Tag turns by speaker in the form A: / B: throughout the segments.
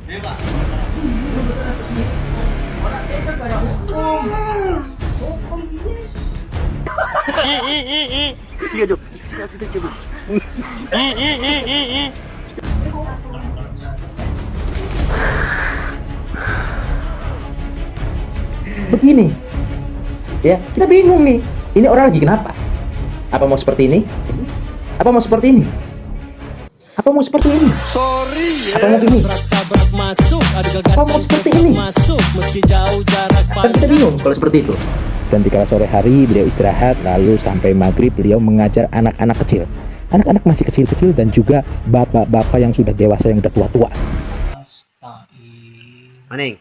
A: Iya, Pak.
B: Orang kita gak ada hukum. Hukum dia.
C: Tiga Jok, kasih tiga Jok.
D: Begini ya, kita bingung nih, ini orang lagi kenapa? Apa mau seperti ini? Apa mau seperti ini? Apa mau seperti ini?
C: Sorry ya.
D: Apa mau gini?
E: Tabrak masuk, ada gagasan
D: Apa mau seperti ini?
E: masuk, meski jauh jarak
D: Kan kita bingung kalau seperti itu. Dan di kala sore hari beliau istirahat, lalu sampai maghrib beliau mengajar anak-anak kecil. Anak-anak masih kecil-kecil dan juga bapak-bapak yang sudah dewasa, yang udah tua-tua.
C: Maning.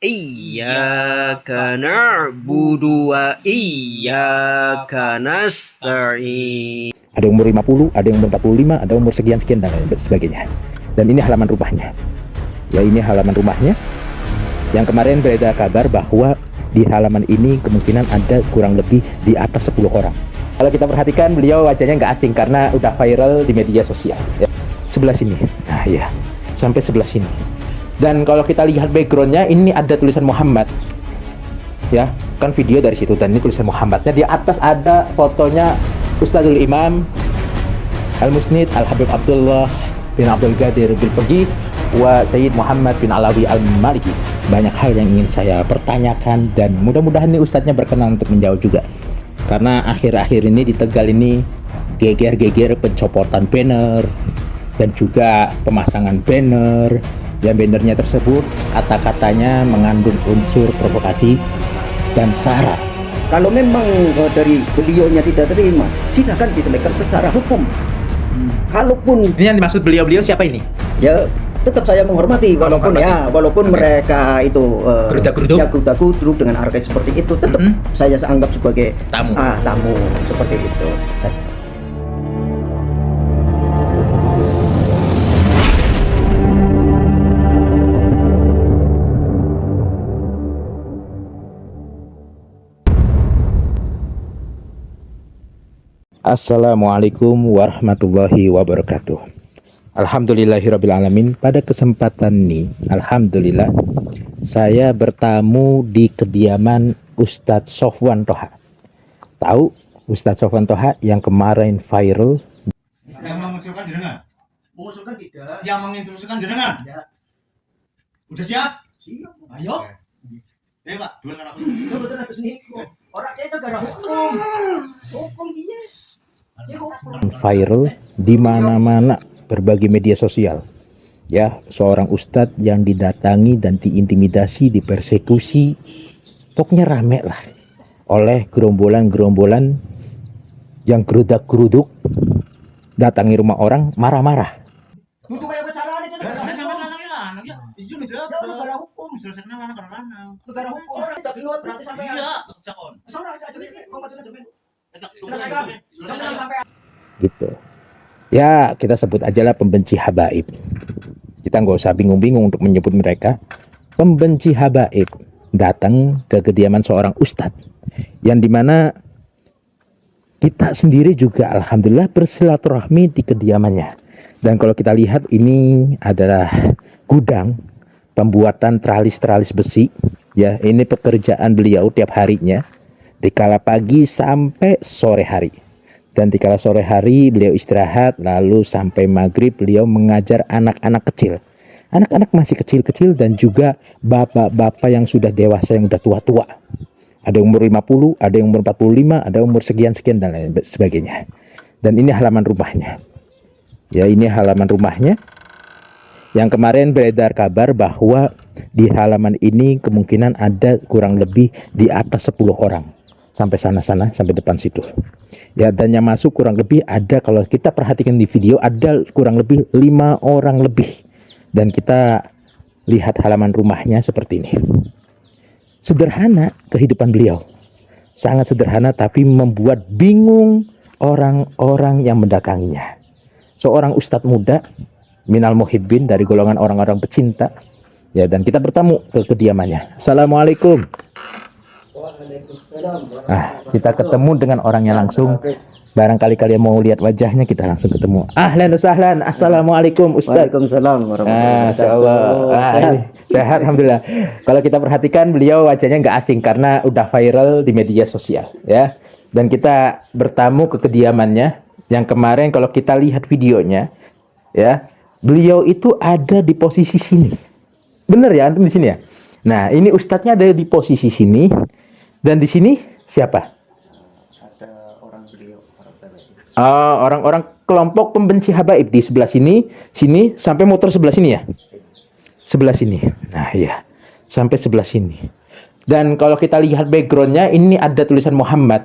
C: Iyyaka na'budu wa iyyaka nasta'in.
D: Ada yang umur 50, ada yang umur 45, ada umur sekian-sekian dan lain sebagainya. Dan ini halaman rumahnya. Ya, ini halaman rumahnya. Yang kemarin beredar kabar bahwa di halaman ini kemungkinan ada kurang lebih di atas 10 orang. Kalau kita perhatikan, beliau wajahnya nggak asing karena udah viral di media sosial ya. Sebelah sini, nah ya, sampai sebelah sini. Dan kalau kita lihat backgroundnya, ini ada tulisan Muhammad ya, kan video dari situ. Dan ini tulisan Muhammadnya. Di atas ada fotonya Ustadzul Imam Al-Musnid Al-Habib Abdullah bin Abdul Qadir bin Faqih wa Sayyid Muhammad bin Alawi Al-Maliki. Banyak hal yang ingin saya pertanyakan dan mudah-mudahan nih ustadznya berkenan untuk menjawab juga. Karena akhir-akhir ini di Tegal ini geger-geger pencopotan banner dan juga pemasangan banner. Yang bannernya tersebut kata-katanya mengandung unsur provokasi dan sara.
B: Kalau memang dari beliaunya tidak terima, silakan diselesaikan secara hukum. Kalaupun
D: Ini yang dimaksud beliau-beliau siapa ini?
B: ya tetap saya menghormati walaupun ya walaupun mereka itu
D: Geruda-geruduk.
B: ya geruda-geruduk dengan harga seperti itu, tetap saya anggap sebagai
D: Tamu.
B: tamu seperti itu.
D: Assalamualaikum warahmatullahi wabarakatuh. Alhamdulillahirrabbilalamin. Pada kesempatan ini, alhamdulillah, saya bertamu di kediaman Ustadz Sofwan Toha. Tahu Ustadz Sofwan Toha yang kemarin viral?
A: Yang mengusulkan jenengan.
B: Mengusulkan tidak.
A: Yang menginstruksikan jenengan.
B: Ya.
A: Udah siap?
B: Siap.
A: Ayo. Iya, Pak. Dua kan aku.
B: Betul habis nih. Orang kita gak ada hukum. Hukum dia. Ya, hukum.
D: Viral di mana-mana berbagai media sosial. Ya, seorang ustadz yang didatangi dan diintimidasi, dipersekusi, pokoknya rame lah oleh gerombolan-gerombolan yang gerudak-geruduk datangi rumah orang marah-marah.
B: Untuk banyak bicara ini
A: Ya, sebenarnya sampai lanang ya. Iya,
B: Ya, negara hukum.
A: Selesaikan lanang karena lanang.
B: Negara hukum. Orang tidak keluar berarti sampai
A: Iya, cakon.
B: Sana aja mau ngajuin aja men.
A: Selesaikan.
B: Jangan sampai
D: Gitu. Ya, kita sebut aja lah pembenci habaib. Kita nggak usah bingung-bingung untuk menyebut mereka. Pembenci habaib datang ke kediaman seorang ustadz yang dimana kita sendiri juga alhamdulillah bersilaturahmi di kediamannya. Dan kalau kita lihat ini adalah gudang pembuatan teralis-teralis besi. Ya, ini pekerjaan beliau tiap harinya di kala pagi sampai sore hari. Dan di kala sore hari beliau istirahat, lalu sampai maghrib beliau mengajar anak-anak kecil. Anak-anak masih kecil-kecil dan juga bapak-bapak yang sudah dewasa, yang udah tua-tua. Ada yang umur 50, ada yang umur 45, ada umur sekian-sekian dan lain sebagainya. Dan ini halaman rumahnya. Ya, ini halaman rumahnya. Yang kemarin beredar kabar bahwa di halaman ini kemungkinan ada kurang lebih di atas 10 orang. Sampai sana-sana, sampai depan situ. Ya, dan yang masuk kurang lebih ada, kalau kita perhatikan di video, ada kurang lebih 5 orang lebih. Dan kita lihat halaman rumahnya seperti ini. Sederhana kehidupan beliau. Sangat sederhana tapi membuat bingung orang-orang yang mendatanginya. Seorang ustadz muda, minal muhibbin, dari golongan orang-orang pecinta. Ya, dan kita bertamu ke kediamannya. Assalamualaikum. Nah, kita ketemu dengan orangnya langsung. Barangkali kalian mau lihat wajahnya, kita langsung ketemu. Ahlan wa sahlan. Assalamualaikum Ustaz.
B: Waalaikumsalam warahmatullahi
D: Masya Allah.
B: Sehat.
D: Sehat, alhamdulillah. Kalau kita perhatikan, beliau wajahnya nggak asing karena udah viral di media sosial, ya. Dan kita bertamu ke kediamannya. Yang kemarin kalau kita lihat videonya, ya, beliau itu ada di posisi sini. Bener ya, antum di sini ya. Nah, ini ustadznya ada di posisi sini, dan di sini siapa? Oh, orang-orang kelompok pembenci habaib di sebelah sini, sampai motor sebelah sini ya. Sebelah sini. Nah, iya. Sampai sebelah sini. Dan kalau kita lihat backgroundnya, ini ada tulisan Muhammad.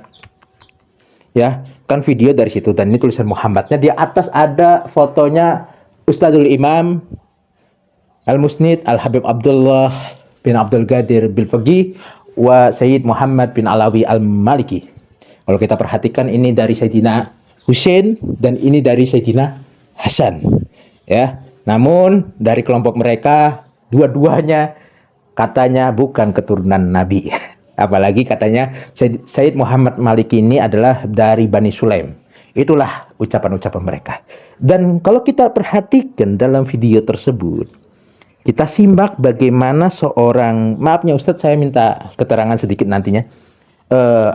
D: Ya, kan video dari situ, dan ini tulisan Muhammadnya. Di atas ada fotonya Ustadzul Imam Al-Musnid Al-Habib Abdullah bin Abdul Qadir Bil-Faqih wa Sayyid Muhammad bin Alawi Al-Maliki. Kalau kita perhatikan, ini dari Sayyidina Hussein dan ini dari Sayyidina Hasan, ya. Namun dari kelompok mereka dua-duanya katanya bukan keturunan Nabi. Apalagi katanya Sayyid Muhammad Maliki ini adalah dari Bani Sulaim. Itulah ucapan-ucapan mereka. Dan kalau kita perhatikan dalam video tersebut, kita simak bagaimana seorang, maafnya Ustadz, saya minta keterangan sedikit nantinya.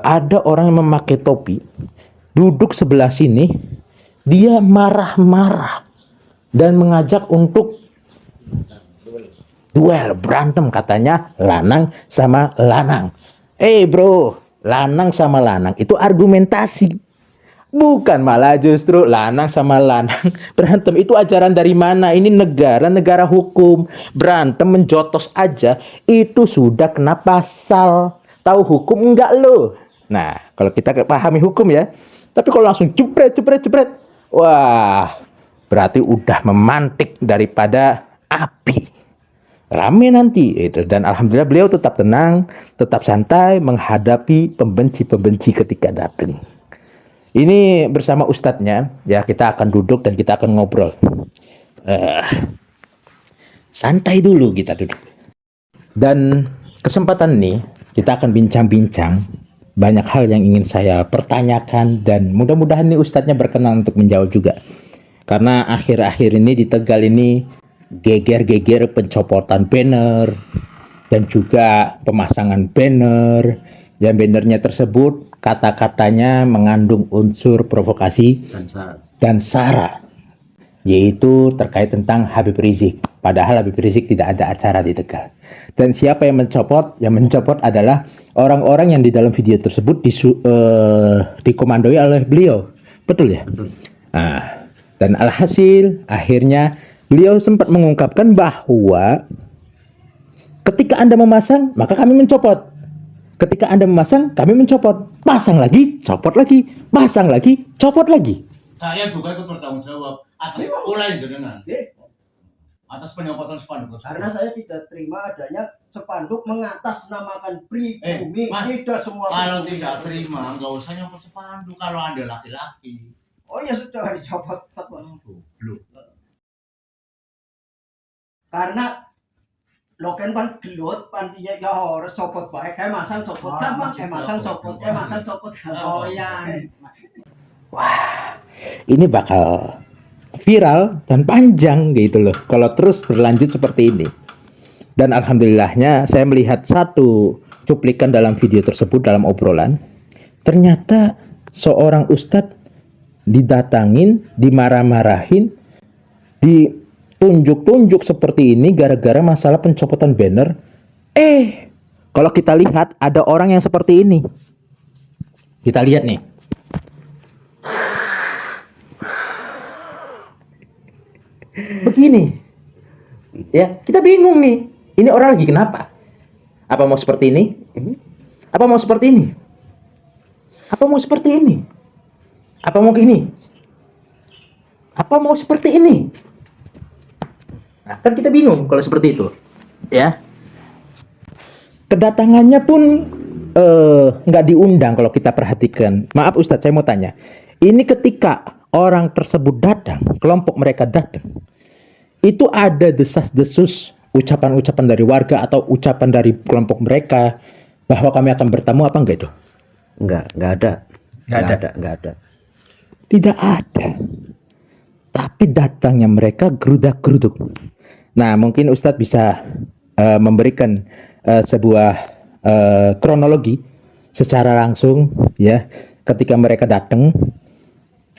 D: Ada orang yang memakai topi, duduk sebelah sini, dia marah-marah dan mengajak untuk duel, berantem, katanya lanang sama lanang. Bro, lanang sama lanang itu argumentasi, bukan malah justru lanang sama lanang berantem. Itu ajaran dari mana? Ini negara hukum, berantem menjotos aja itu sudah kena pasal. Tahu hukum enggak lo? Nah, kalau kita pahami hukum ya. Tapi kalau langsung jebret, wah, berarti udah memantik daripada api. Rame nanti. Dan alhamdulillah beliau tetap tenang, tetap santai menghadapi pembenci-pembenci ketika datang. Ini bersama ustadznya, ya, kita akan duduk dan kita akan ngobrol. Santai dulu kita duduk. Dan kesempatan ini kita akan bincang-bincang banyak hal yang ingin saya pertanyakan, dan mudah-mudahan nih ustadznya berkenan untuk menjawab juga. Karena akhir-akhir ini di Tegal ini geger-geger pencopotan banner dan juga pemasangan banner. Dan bannernya tersebut kata-katanya mengandung unsur provokasi dan sara, yaitu terkait tentang Habib Rizik. Padahal Habib Rizik tidak ada acara di Tegal. Dan siapa yang mencopot? Yang mencopot adalah orang-orang yang di dalam video tersebut dikomandoi oleh beliau. Betul ya? Betul. Nah, dan alhasil akhirnya beliau sempat mengungkapkan bahwa ketika Anda memasang, maka kami mencopot. Ketika Anda memasang, kami mencopot. Pasang lagi, copot lagi. Pasang lagi, copot lagi.
A: Saya juga ikut bertanggung jawab atas ulah jenengan. Atas penyopotan spanduk tersebut.
B: Karena saya tidak terima adanya spanduk mengatasnamakan pribumi.
A: Mas,
B: Tidak semua
A: kalau
B: pribumi.
A: tidak terima, nggak usah nyopot spanduk kalau Anda laki-laki.
B: Oh ya sudah dicopot.
A: Belum.
B: Karena loken pan gelut pantinya ya harus copot baik. Kayak masang copot gampang, kayak masang copot,
A: Oh ya.
D: Wah, ini bakal viral dan panjang gitu loh kalau terus berlanjut seperti ini. Dan alhamdulillahnya saya melihat satu cuplikan dalam video tersebut, dalam obrolan, ternyata seorang ustadz didatangin, dimarah-marahin, ditunjuk-tunjuk seperti ini gara-gara masalah pencopotan banner. Kalau kita lihat ada orang yang seperti ini. Kita lihat nih. Begini, ya, kita bingung nih. Ini orang lagi kenapa? Apa mau seperti ini? Apa mau seperti ini? Apa mau seperti ini? Apa mau gini? Apa mau seperti ini? Nah, kan kita bingung kalau seperti itu, ya. Kedatangannya pun nggak diundang kalau kita perhatikan. Maaf Ustadz, saya mau tanya. Ini ketika orang tersebut datang, kelompok mereka datang, itu ada desas-desus ucapan-ucapan dari warga atau ucapan dari kelompok mereka bahwa kami akan bertemu apa enggak itu?
B: Enggak ada.
D: Tidak ada. Tapi datangnya mereka gerudak-geruduk. Nah, mungkin Ustadz bisa memberikan sebuah kronologi secara langsung ya, ketika mereka datang,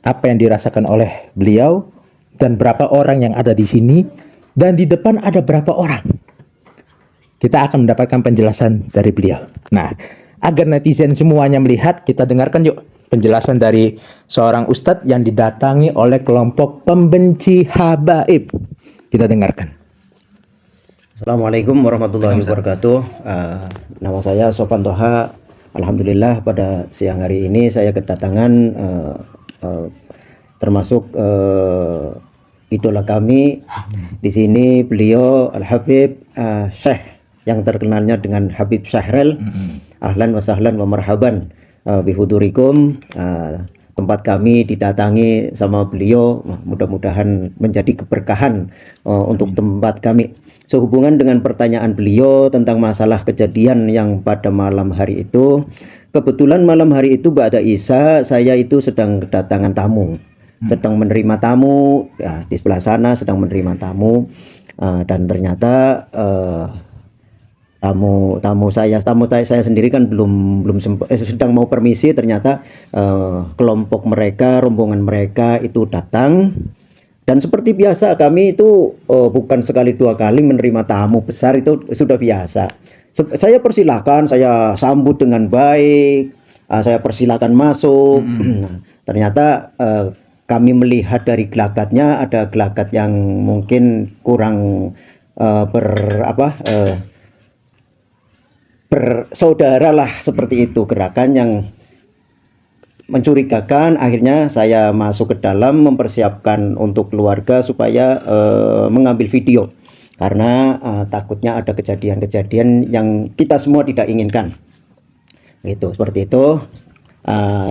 D: apa yang dirasakan oleh beliau dan berapa orang yang ada di sini dan di depan ada berapa orang. Kita akan mendapatkan penjelasan dari beliau. Nah, agar netizen semuanya melihat, kita dengarkan yuk penjelasan dari seorang ustadz yang didatangi oleh kelompok pembenci habaib. Kita dengarkan.
F: Assalamualaikum warahmatullahi wabarakatuh. Nama saya Sofan Toha. Alhamdulillah pada siang hari ini saya kedatangan termasuk idola kami di sini, beliau Al Habib Syekh yang terkenalnya dengan Habib Syahril. Ahlan wa sahlan wa marhaban bihudurikum. Tempat kami didatangi sama beliau, mudah-mudahan menjadi keberkahan untuk tempat kami. Sehubungan dengan pertanyaan beliau tentang masalah kejadian yang pada malam hari itu, kebetulan malam hari itu ba'da Isya saya itu sedang kedatangan tamu, sedang menerima tamu ya, di sebelah sana sedang menerima tamu, dan ternyata tamu saya sendiri kan belum sedang mau permisi, ternyata kelompok mereka, rombongan mereka itu datang. Dan seperti biasa kami itu bukan sekali dua kali menerima tamu besar, itu sudah biasa. Saya persilakan, saya sambut dengan baik, saya persilakan masuk. Ternyata kami melihat dari gelagatnya, ada gelagat yang mungkin kurang bersaudara lah, seperti itu, gerakan yang mencurigakan. Akhirnya saya masuk ke dalam mempersiapkan untuk keluarga supaya mengambil video, karena takutnya ada kejadian-kejadian yang kita semua tidak inginkan gitu, seperti itu.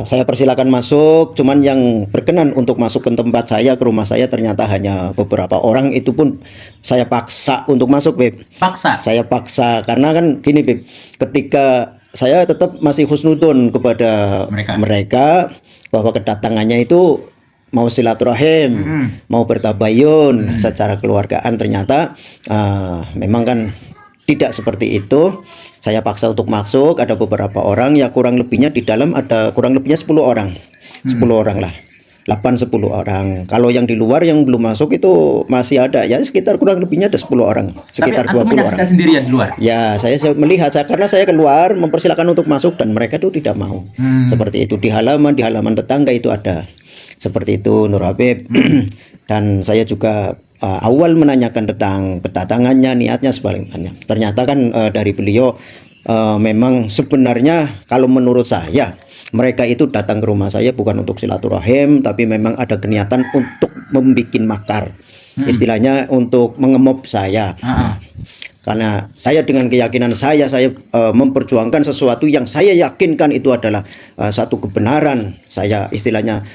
F: Saya persilakan masuk, cuman yang berkenan untuk masuk ke tempat saya, ke rumah saya, ternyata hanya beberapa orang. Itu pun saya paksa untuk masuk, Beb. Saya paksa karena kan gini, Beb, ketika saya tetap masih husnudon kepada mereka bahwa kedatangannya itu mau silaturahim, mau bertabayun secara keluargaan. Ternyata memang kan tidak seperti itu. Saya paksa untuk masuk, ada beberapa orang, ya kurang lebihnya di dalam ada kurang lebihnya 10 orang. 10 orang lah. 8-10 orang. Kalau yang di luar yang belum masuk itu masih ada, ya sekitar kurang lebihnya ada 10 orang, sekitar 20 orang.
G: Sendirian di luar?
F: Ya, saya melihat, karena saya keluar mempersilakan untuk masuk dan mereka itu tidak mau. Seperti itu. Di halaman tetangga itu ada. Seperti itu, Nur Habib. Dan saya juga awal menanyakan tentang kedatangannya, niatnya sebaliknya. Ternyata kan dari beliau memang sebenarnya kalau menurut saya mereka itu datang ke rumah saya bukan untuk silaturahim, tapi memang ada niatan untuk membuat makar. Istilahnya untuk mengemop saya. Karena saya dengan keyakinan saya memperjuangkan sesuatu yang saya yakinkan itu adalah satu kebenaran. Saya istilahnya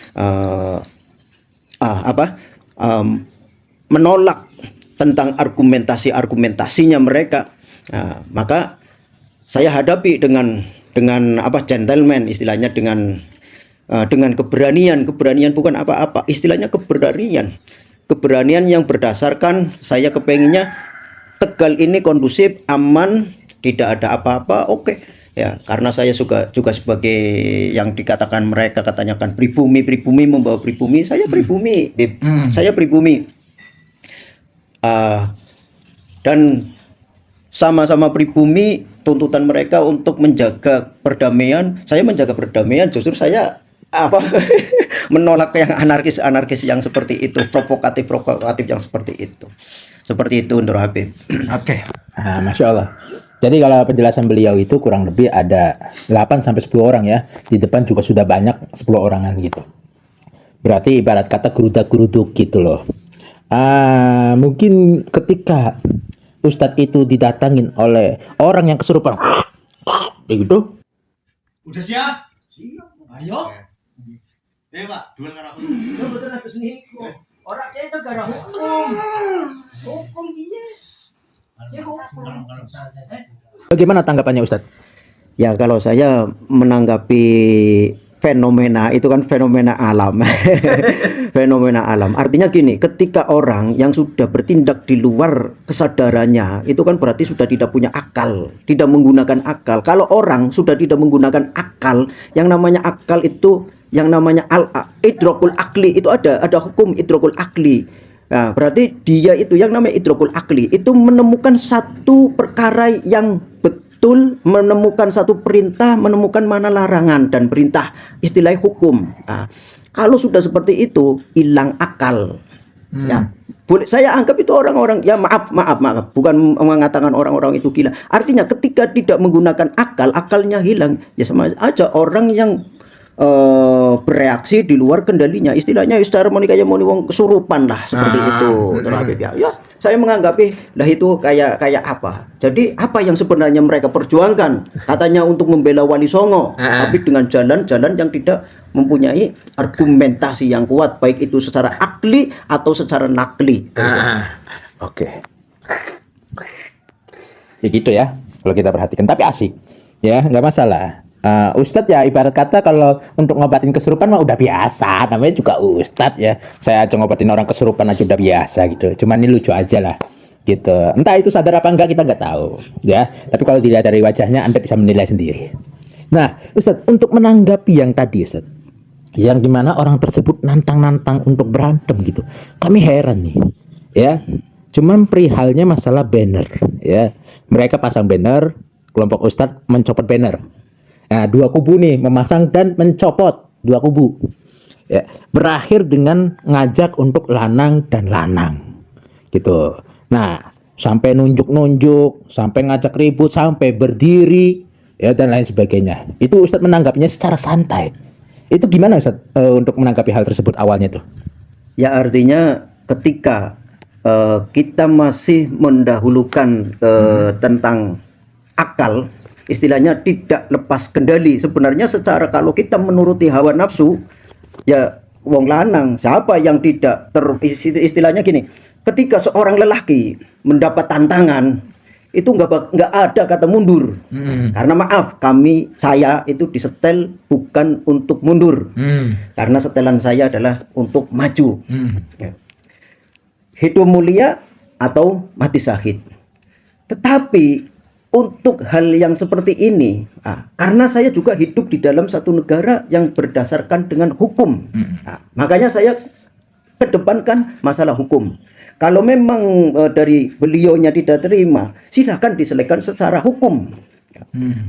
F: menolak tentang argumentasinya mereka. Maka saya hadapi dengan gentleman, istilahnya dengan keberanian bukan apa-apa, istilahnya keberanian yang berdasarkan saya kepenginnya Tegal ini kondusif, aman, tidak ada apa-apa, oke. Ya, karena saya juga sebagai yang dikatakan mereka katanya kan pribumi membawa pribumi, saya pribumi, saya pribumi. Dan sama-sama pribumi, tuntutan mereka untuk menjaga perdamaian, saya menjaga perdamaian, justru saya menolak yang anarkis yang seperti itu, provokatif yang seperti itu. Seperti itu, Nur Habib.
D: Oke. Masya Allah. Jadi kalau penjelasan beliau itu kurang lebih ada 8-10 orang ya. Di depan juga sudah banyak 10 orangan gitu. Berarti ibarat kata gerudak-geruduk gitu loh. Mungkin ketika Ustadz itu didatangin oleh orang yang kesurupan begitu.
A: Udah siap?
B: Siap.
A: Ayo. Pak, duel kan aku.
B: Betul aku sini. Orangnya itu negara hukum. Hukum dia. Ya hukum.
D: Bagaimana tanggapannya Ustadz?
F: Ya, kalau saya menanggapi fenomena itu kan fenomena alam. Fenomena alam. Artinya gini, ketika orang yang sudah bertindak di luar kesadarannya, itu kan berarti sudah tidak punya akal, tidak menggunakan akal. Kalau orang sudah tidak menggunakan akal, yang namanya akal itu, yang namanya idrokul akli, itu ada hukum idrokul akli. Nah, berarti dia itu yang namanya idrokul akli itu menemukan satu perkara yang betul, menemukan satu perintah, menemukan mana larangan dan perintah, istilah hukum. Nah, kalau sudah seperti itu hilang akal. Ya, boleh saya anggap itu orang-orang, ya maaf, bukan mengatakan orang-orang itu gila. Artinya ketika tidak menggunakan akal, akalnya hilang, ya sama aja orang yang bereaksi di luar kendalinya, istilahnya secara moni kayak moni wong kesurupan lah, seperti itu. Ya, saya menganggapi lah itu kayak apa. Jadi apa yang sebenarnya mereka perjuangkan? Katanya untuk membela Wali Songo, tapi dengan jalan-jalan yang tidak mempunyai argumentasi yang kuat, baik itu secara akli atau secara nakli.
D: Oke. Ya gitu ya, kalau kita perhatikan. Tapi asik, ya nggak masalah. Ustadz ya ibarat kata kalau untuk ngobatin kesurupan mah udah biasa, namanya juga Ustadz ya. Saya aja ngobatin orang kesurupan aja udah biasa gitu. Cuman ini lucu aja lah gitu. Entah itu sadar apa enggak kita nggak tahu ya. Tapi kalau dilihat dari wajahnya Anda bisa menilai sendiri. Nah Ustadz, untuk menanggapi yang tadi Ustadz, yang dimana orang tersebut nantang-nantang untuk berantem gitu, kami heran nih ya. Cuman perihalnya masalah banner ya. Mereka pasang banner, kelompok Ustadz mencopot banner. Nah, dua kubu nih memasang dan mencopot, dua kubu. Ya, berakhir dengan ngajak untuk lanang dan lanang. Gitu. Nah, sampai nunjuk-nunjuk, sampai ngajak ribut, sampai berdiri, ya dan lain sebagainya. Itu Ustadz menanggapinya secara santai. Itu gimana Ustadz untuk menanggapi hal tersebut awalnya tuh?
F: Ya artinya ketika kita masih mendahulukan tentang akal, istilahnya tidak lepas kendali. Sebenarnya secara kalau kita menuruti hawa nafsu, ya wong lanang siapa yang tidak istilahnya gini, ketika seorang lelaki mendapat tantangan itu nggak ada kata mundur. Karena maaf, saya itu disetel bukan untuk mundur, karena setelan saya adalah untuk maju. Ya. Hidup mulia atau mati syahid. Tetapi untuk hal yang seperti ini, karena saya juga hidup di dalam satu negara yang berdasarkan dengan hukum, makanya saya kedepankan masalah hukum. Kalau memang dari beliaunya tidak terima, silakan diselesaikan secara hukum.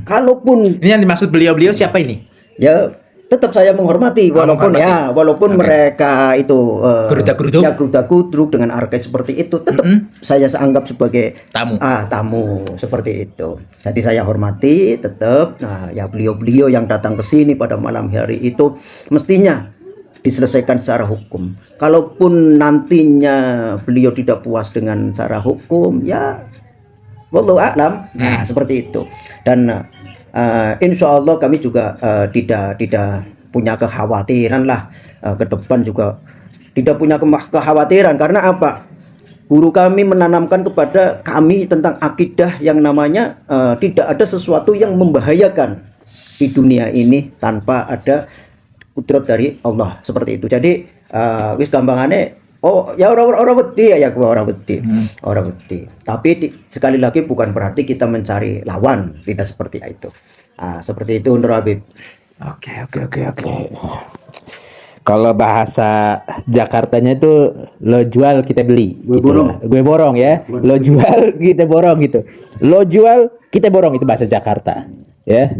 F: Kalaupun
D: ini yang dimaksud beliau-beliau siapa ini?
F: Ya tetap saya menghormati walaupun mereka itu geruda-geruduk dengan harga seperti itu, tetap saya anggap sebagai tamu seperti itu. Jadi saya hormati tetap. Nah, ya beliau-beliau yang datang ke sini pada malam hari itu mestinya diselesaikan secara hukum. Kalaupun nantinya beliau tidak puas dengan cara hukum, ya wallahu a'lam. Nah, seperti itu. Dan insya Allah kami juga tidak punya kekhawatiran lah, ke depan juga tidak punya kekhawatiran. Karena apa? Guru kami menanamkan kepada kami tentang akidah yang namanya tidak ada sesuatu yang membahayakan di dunia ini tanpa ada kudrat dari Allah, seperti itu. Jadi wis gampangannya, oh ya orang beti ya orang beti. Tapi sekali lagi bukan berarti kita mencari lawan, tidak seperti itu. Seperti itu Nur Habib.
D: Oke. Kalau bahasa Jakartanya itu lo jual kita beli. Gue borong ya. Lo jual kita borong gitu. Lo jual kita borong, itu bahasa Jakarta ya.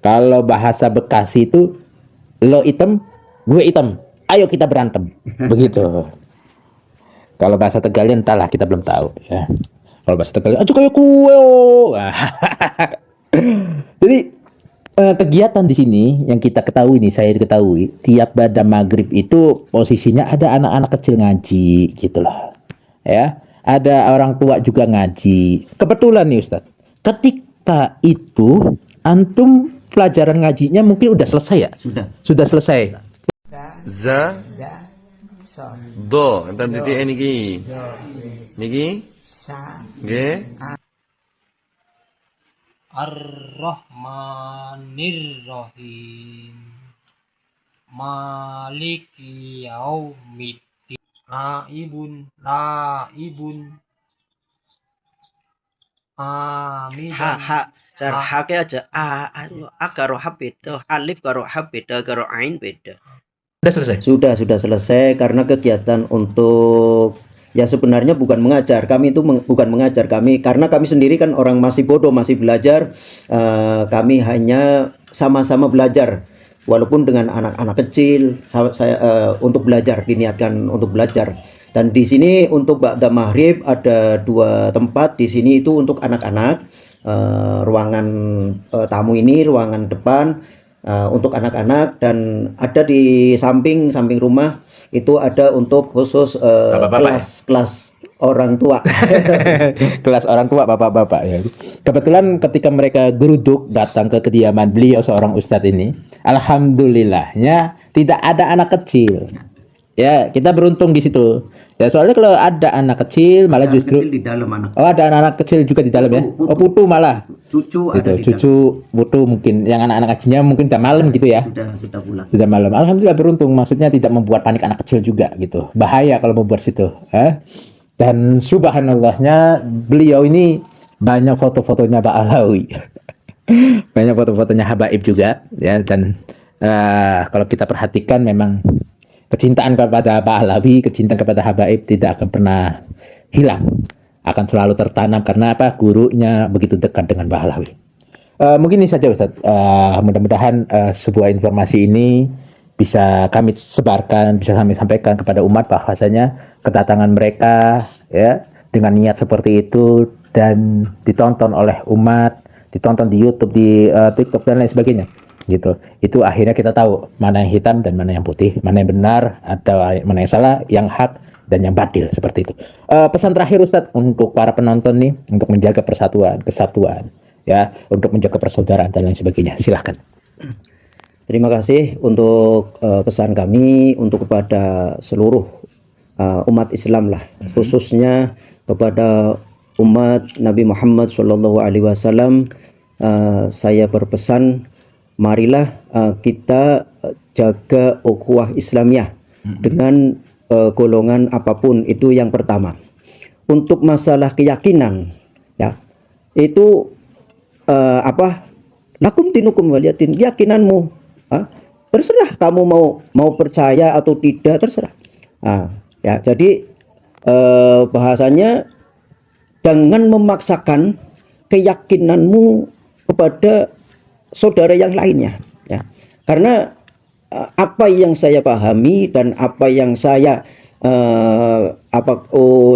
D: Kalau bahasa Bekasi itu lo item, gue item. Ayo kita berantem. Begitu. Kalau bahasa Tegalnya entahlah, kita belum tahu ya. Kalau bahasa Tegal, aja kayak kue. Jadi kegiatan di sini yang kita ketahui nih, saya ketahui tiap pada maghrib itu posisinya ada anak-anak kecil ngaji gitu loh. Ya, ada orang tua juga ngaji. Kebetulan nih Ustadz, ketika itu antum pelajaran ngajinya mungkin udah selesai ya? Sudah selesai.
G: Za do dan titik niki nggih
E: Ar-Rahmanir Rahim. Malik yaumiddin. Laibun, laibun. Amin.
F: Hake aja a karo H beda, alif karo H beda, karo ain beda.
C: Sudah selesai.
F: Sudah selesai karena kegiatan untuk ya sebenarnya bukan mengajar. Kami itu bukan mengajar karena kami sendiri kan orang masih bodoh, masih belajar. Kami hanya sama-sama belajar walaupun dengan anak-anak kecil. Saya untuk belajar, diniatkan untuk belajar. Dan di sini untuk ba'da maghrib ada 2 tempat di sini itu untuk anak-anak. Ruangan tamu ini, ruangan depan untuk anak-anak, dan ada di samping rumah itu ada untuk khusus kelas orang tua.
D: Kelas orang tua, bapak-bapak ya. Kebetulan ketika mereka geruduk datang ke kediaman beliau seorang ustadz ini, alhamdulillahnya tidak ada anak kecil. Ya, kita beruntung di situ. Ya, soalnya kalau ada anak kecil malah justru
F: kecil di dalam anak.
D: Oh, ada anak kecil juga di dalam ya. Oh, putu malah.
F: Cucu
D: Gitu,
F: ada di
D: cucu, putu mungkin yang anak-anak kecilnya mungkin udah malam gitu ya.
F: sudah pulang.
D: Sudah malam. Alhamdulillah beruntung, maksudnya tidak membuat panik anak kecil juga gitu. Bahaya kalau membuat situ, Dan subhanallahnya beliau ini banyak foto-fotonya Pak Alawi. Banyak foto-fotonya habaib juga ya, dan kalau kita perhatikan memang kecintaan kepada Pak Alawi, kecintaan kepada habaib tidak akan pernah hilang, akan selalu tertanam karena apa? Gurunya begitu dekat dengan Pak Alawi. Mungkin ini saja Ustaz. Mudah-mudahan sebuah informasi ini bisa kami sebarkan, bisa kami sampaikan kepada umat bahwasanya kedatangan mereka ya dengan niat seperti itu dan ditonton oleh umat, ditonton di YouTube, di TikTok dan lain sebagainya. Gitu. Itu akhirnya kita tahu mana yang hitam dan mana yang putih, mana yang benar atau mana yang salah, yang hak dan yang batil, seperti itu. Pesan terakhir Ustadz untuk para penonton nih, untuk menjaga persatuan, kesatuan, ya, untuk menjaga persaudaraan dan lain sebagainya. Silahkan.
F: Terima kasih untuk pesan kami untuk kepada seluruh umat Islam lah, khususnya kepada umat Nabi Muhammad SAW. Saya berpesan, marilah kita jaga ukhuwah Islamiyah dengan golongan apapun. Itu yang pertama. Untuk masalah keyakinan, ya, itu lakum dinukum waliyatin, keyakinanmu, terserah kamu mau percaya atau tidak, terserah. Ya, jadi bahasanya jangan memaksakan keyakinanmu kepada saudara yang lainnya, ya. Karena apa yang saya pahami dan apa yang saya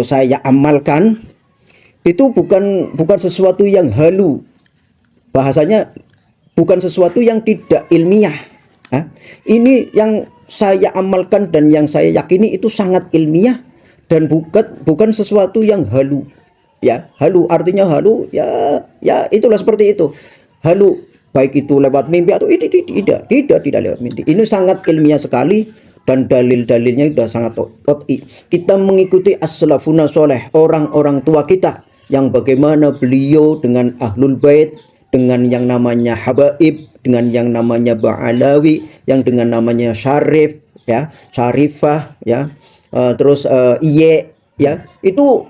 F: saya amalkan itu bukan sesuatu yang halu, bahasanya bukan sesuatu yang tidak ilmiah. Ini yang saya amalkan dan yang saya yakini itu sangat ilmiah dan bukan sesuatu yang halu, ya. Halu artinya halu, ya itulah seperti itu. Halu baik itu lewat mimpi atau tidak lewat mimpi. Ini sangat ilmiah sekali dan dalil-dalilnya sudah sangat qat'i. Kita mengikuti as-salafuna soleh, orang-orang tua kita, yang bagaimana beliau dengan ahlul bait, dengan yang namanya habaib, dengan yang namanya Ba'alawi, yang dengan namanya Syarif, ya, Syarifah, ya, terus Iye, ya, itu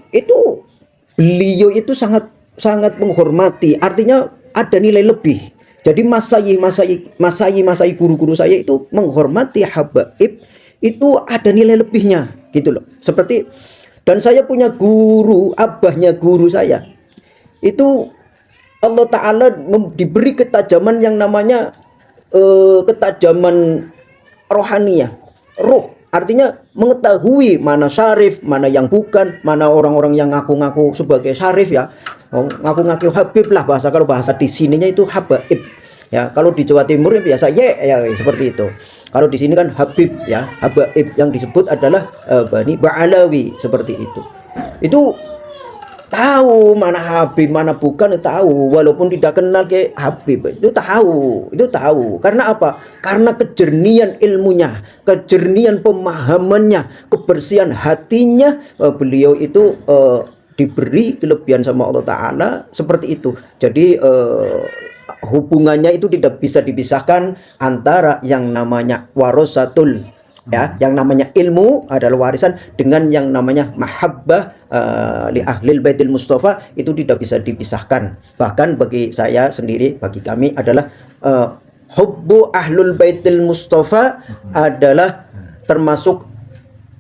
F: beliau itu sangat menghormati, artinya ada nilai lebih. Jadi masai guru-guru saya itu menghormati habaib, itu ada nilai lebihnya gitu loh. Seperti, dan saya punya guru, abahnya guru saya itu Allah Ta'ala diberi ketajaman yang namanya ketajaman rohaniyah, roh, artinya mengetahui mana syarif, mana yang bukan, mana orang-orang yang ngaku-ngaku sebagai syarif, ya, ngaku-ngaku habib lah, kalau bahasa di sininya itu habaib, ya. Kalau di Jawa Timur ya biasa ya seperti itu. Kalau di sini kan habib, ya, habaib yang disebut adalah Bani Ba'alawi, seperti itu. Itu tahu mana habib mana bukan, tahu, walaupun tidak kenal ke habib, itu tahu. Karena apa? Karena kejernian ilmunya, kejernian pemahamannya, kebersihan hatinya. Beliau itu diberi kelebihan sama Allah Ta'ala seperti itu. Jadi hubungannya itu tidak bisa dipisahkan antara yang namanya warasatul, ya, yang namanya ilmu adalah warisan, dengan yang namanya mahabbah li ahlil baitil mustafa, itu tidak bisa dipisahkan. Bahkan bagi saya sendiri, bagi kami adalah hubbu ahlul baitil mustafa adalah termasuk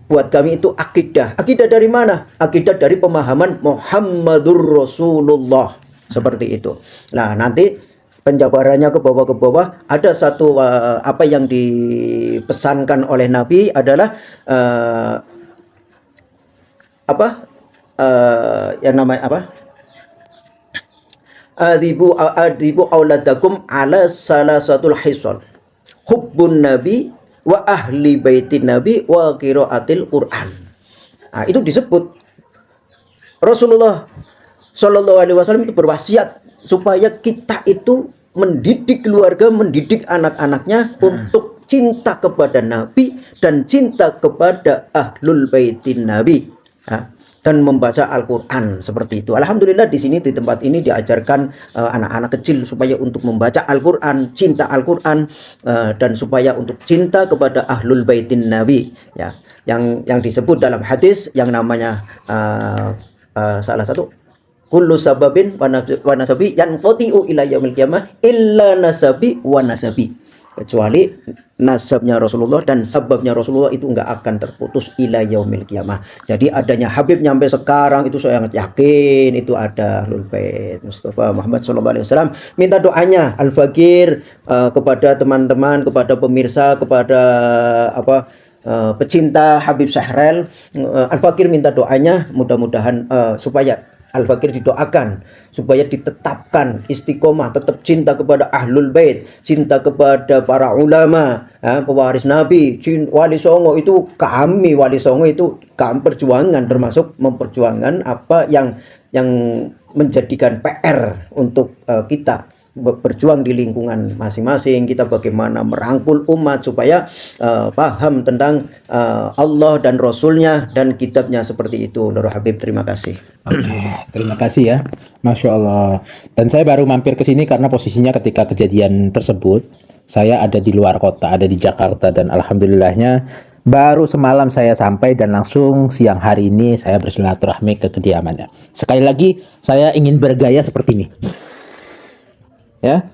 F: buat kami itu akidah. Akidah dari mana? Akidah dari pemahaman Muhammadur Rasulullah, seperti itu. Nah, nanti penjabarannya ke bawah ada satu apa yang dipesankan oleh Nabi adalah yang namanya apa? Adibu auladakum ala salasatul hisal. Hubbun Nabi wa ahli baitin Nabi wa qiraatil Quran. Nah, itu disebut Rasulullah Shallallahu Alaihi Wasallam itu berwasiat supaya kita itu mendidik keluarga, mendidik anak-anaknya untuk cinta kepada Nabi dan cinta kepada ahlul baitin Nabi, ya, dan membaca Al-Quran seperti itu. Alhamdulillah di sini, di tempat ini diajarkan anak-anak kecil supaya untuk membaca Al-Quran, cinta Al-Quran, dan supaya untuk cinta kepada ahlul baitin Nabi, ya, yang disebut dalam hadis yang namanya salah satu kullu sababin wa nasabi yanqati'u ila yaumil qiyamah illa nasabi wa nasabi, kecuali nasabnya Rasulullah dan sababnya Rasulullah itu enggak akan terputus ila yaumil qiyamah. Jadi adanya Habib nyampe sekarang itu saya sangat yakin itu ada Ahlul Bait Mustafa Muhammad sallallahu alaihi wasallam. Minta doanya Al-Fakir kepada teman-teman, kepada pemirsa, kepada pecinta Habib Syahril. Al-Fakir minta doanya mudah-mudahan supaya Al-Fakir didoakan supaya ditetapkan istiqomah, tetap cinta kepada Ahlul Bait, cinta kepada para ulama, pewaris Nabi. Wali Songo itu kami, Wali Songo itu kami perjuangan, termasuk memperjuangkan apa yang menjadikan PR untuk kita berjuang di lingkungan masing-masing. Kita bagaimana merangkul umat supaya paham tentang Allah dan Rasulnya dan kitabnya seperti itu. Nurul Habib, terima kasih.
D: Oke, terima kasih ya, Masya Allah. Dan saya baru mampir ke sini karena posisinya ketika kejadian tersebut saya ada di luar kota, ada di Jakarta, dan alhamdulillahnya baru semalam saya sampai dan langsung siang hari ini saya bersilaturahmi ke kediamannya. Sekali lagi saya ingin bergaya seperti ini. Ya,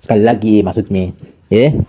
D: sekali lagi maksudnya, ya.